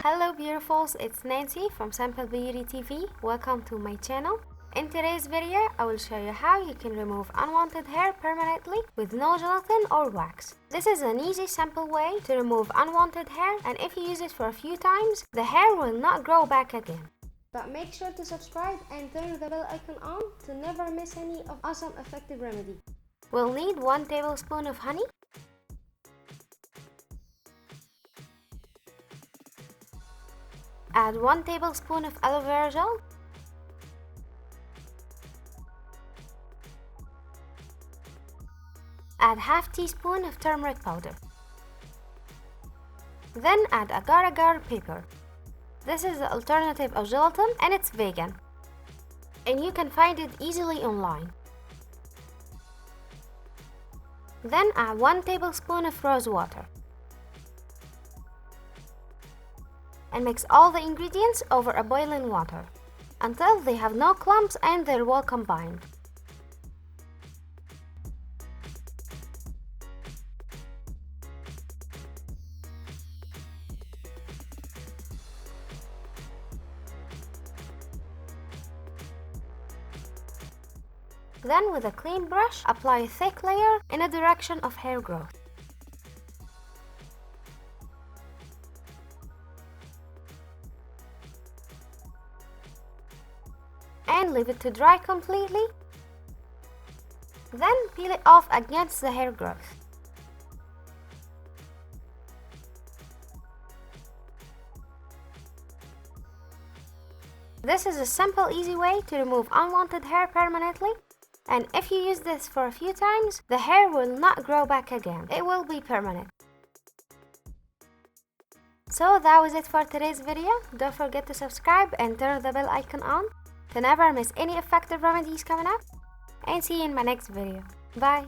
Hello beautifuls, it's Nancy from SimpleBeautyTV. Welcome to my channel. In today's video, I will show you how you can remove unwanted hair permanently with no gelatin or wax. This is an easy, simple way to remove unwanted hair, and if you use it for a few times, the hair will not grow back again. But make sure to subscribe and turn the bell icon on to never miss any of awesome effective remedy. We'll need 1 tablespoon of honey, add 1 tablespoon of aloe vera gel, add half teaspoon of turmeric powder. Then add agar-agar paper. This is the alternative of gelatin and it's vegan. And you can find it easily online. Then add 1 tablespoon of rose water. And mix all the ingredients over a boiling water until they have no clumps and they're well combined. Then with a clean brush, apply a thick layer in a direction of hair growth. And leave it to dry completely. Then peel it off against the hair growth. This is a simple, easy way to remove unwanted hair permanently. And if you use this for a few times, the hair will not grow back again. It will be permanent. So that was it for today's video. Don't forget to subscribe and turn the bell icon on to never miss any effective remedies coming up. And see you in my next video. Bye!